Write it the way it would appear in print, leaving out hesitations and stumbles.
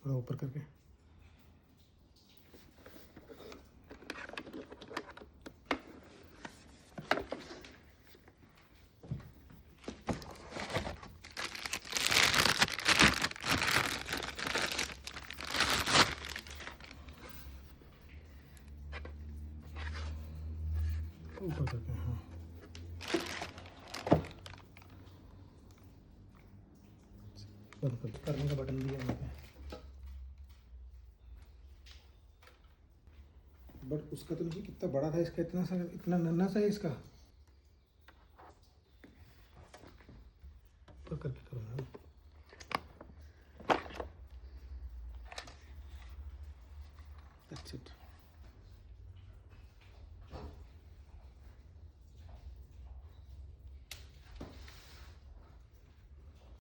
थोड़ा ऊपर करके। ऊपर करके, हाँ। बंद करने का बटन भी है यहाँ पे। बट उसका तो नहीं, कितना बड़ा था इसका, इतना सा, इतना नन्हा सा है इसका। ऊपर करके करो ना।